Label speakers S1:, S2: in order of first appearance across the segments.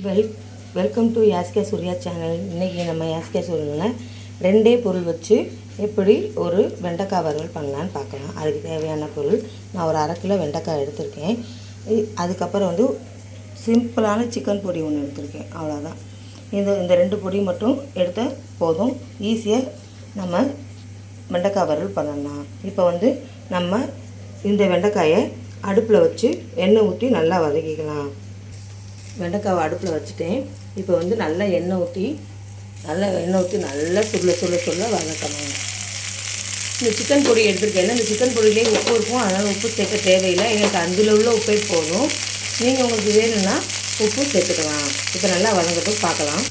S1: Well welcome to யாஸ்கே Surya channel. இன்றைக்கி நம்ம யாஸ்கே சூரியனில் ரெண்டே பொருள் வச்சு எப்படி ஒரு வெண்டைக்காய் வறுவல் பண்ணலான்னு பார்க்கலாம். அதுக்கு தேவையான பொருள் நான் ஒரு 1/2 கிலோ வெண்டைக்காய் எடுத்திருக்கேன். அதுக்கப்புறம் சிம்பிளான சிக்கன் பொடி ஒன்று எடுத்திருக்கேன். அவ்வளோதான். இந்த 2 பொடி மட்டும் எடுத்தால் போதும். ஈஸியாக நம்ம வெண்டைக்காய் வறுவல் பண்ணலாம். இப்போ நம்ம இந்த வெண்டைக்காயை அடுப்பில் வச்சு எண்ணெய் ஊற்றி நல்லா வதக்கிக்கலாம். வெண்டைக்காவை அடுப்பில் வச்சுட்டேன். இப்போ நல்லா எண்ணெய் ஊற்றி நல்லா சுருள வதக்கணும். இந்த சிக்கன் பொடி எடுத்துருக்கேன். இந்த சிக்கன் பொடியிலே உப்பு இருக்கும், அதனால் உப்பு சேர்க்க தேவையில்லை. எங்களுக்கு அதில் உள்ள உப்பே போதும். நீங்கள் உங்களுக்கு வேணும்னா உப்பு சேர்த்துக்கலாம். இப்போ நல்லா வதங்கட்டும், பார்க்கலாம்.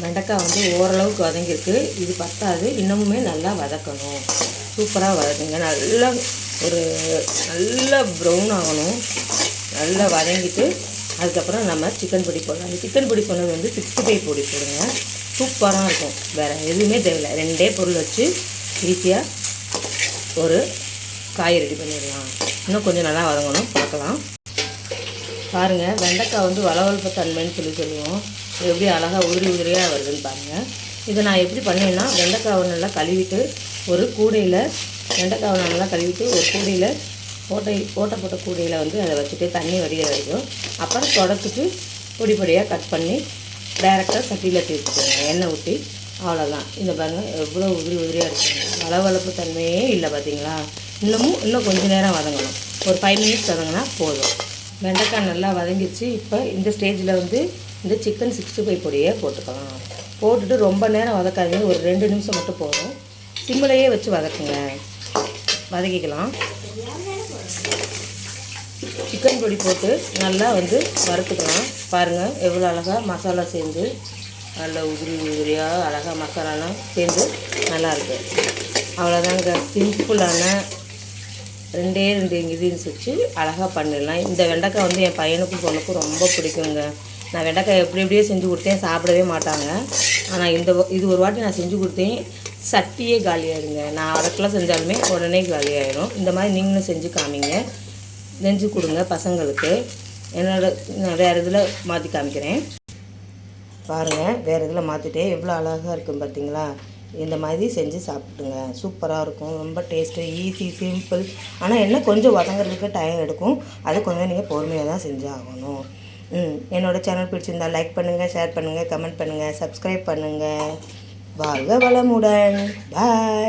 S1: வெண்டைக்காய் ஓரளவுக்கு வதங்கியிருக்கு. இது பத்தாது, இன்னமுமே நல்லா வதக்கணும். சூப்பராக வதக்குங்க. நல்லா ப்ரௌன் ஆகணும். நல்லா வதங்கிட்டு அதுக்கப்புறம் நம்ம சிக்கன் பொடி போடலாம். அந்த சிக்கன் பொடி சொன்னது 65 பொடி போடுங்க. சூப்பராக இருக்கும். வேறு எதுவுமே தேவையில்லை. 2 பொருள் வச்சு ஈஸியாக ஒரு காய் ரெடி பண்ணிடலாம். இன்னும் கொஞ்சம் நல்லா வதங்கணும், பார்க்கலாம். பாருங்கள், வெண்டைக்காய் வளவளப்பு தன்மைன்னு சொல்லுவோம். எப்படி அழகாக உதிரியாக வருதுன்னு பாருங்கள். இதை நான் எப்படி பண்ணேன்னா, வெண்டைக்காவை நல்லா கழுவிட்டு ஒரு கூடையில் ஒரு கூடையில் போட்ட கூடையில் அதை வச்சுட்டு தண்ணி வடிகிற வரைக்கும், அப்புறம் தொடச்சிட்டு பொடியாக கட் பண்ணி டைரெக்டாக சட்டியில் தீர்த்துக்கோங்க. எண்ணெய் ஊற்றி. அவ்வளோதான். இந்த பாருங்கள் எவ்வளோ உதிரியாக இருக்குங்க. வளவளப்பு தன்மையே இல்லை, பார்த்தீங்களா? இன்னும் கொஞ்சம் நேரம் வதங்கணும். ஒரு 5 மினிட்ஸ் வதங்கினா போதும். வெண்டைக்காய் நல்லா வதங்கிடுச்சு. இப்போ இந்த ஸ்டேஜில் இந்த சிக்கன் 65 பொடியை போட்டுக்கலாம். போட்டுட்டு ரொம்ப நேரம் வதக்காதீங்க. ஒரு 2 நிமிஷம் மட்டும் போதும். சிம்மிலையே வச்சு வதக்கிக்கலாம். சிக்கன் பொடி போட்டு நல்லா வறுத்துக்கலாம். பாருங்கள் எவ்வளோ அழகாக மசாலா சேர்ந்து நல்லா உதிரியாக அழகாக மசாலாலாம் சேர்ந்து நல்லாயிருக்கு. அவ்வளோதாங்க. சிம்பிளான 2 இன்க்ரீடியன்ஸ் வச்சு அழகாக பண்ணிடலாம். இந்த வெண்டைக்காய் என் பையனுக்கும் பொண்ணுக்கும் ரொம்ப பிடிக்குங்க. நான் வெண்டைக்காய் எப்படியே செஞ்சு கொடுத்தேன், சாப்பிடவே மாட்டாங்க. ஆனால் இது ஒரு வாட்டி நான் செஞ்சு கொடுத்தேன், சட்டியே காலியாகிடுங்க. நான் 1/2 கிலோ செஞ்சாலுமே உடனே காலியாகிடும். இந்த மாதிரி நீங்களும் செஞ்சு காமிங்க, செஞ்சு கொடுங்க பசங்களுக்கு. நான் வேறு இதில் மாற்றி காமிக்கிறேன். பாருங்கள், வேறு இதில் மாற்றிட்டேன். எவ்வளோ அழகாக இருக்கும் பார்த்தீங்களா? இந்த மாதிரி செஞ்சு சாப்பிட்டுங்க. சூப்பராக இருக்கும். ரொம்ப டேஸ்ட்டு, ஈஸி, சிம்பிள். ஆனால் என்ன கொஞ்சம் வதங்கிறதுக்கு டைம் எடுக்கும். அது கொஞ்சம் நீங்கள் பொறுமையாக தான் செஞ்சு ஆகணும். என்னோடய சேனல் பிடிச்சிருந்தால் லைக் பண்ணுங்கள், ஷேர் பண்ணுங்கள், கமெண்ட் பண்ணுங்கள், சப்ஸ்கிரைப் பண்ணுங்கள். வாழ்க வளமுடன். பாய்.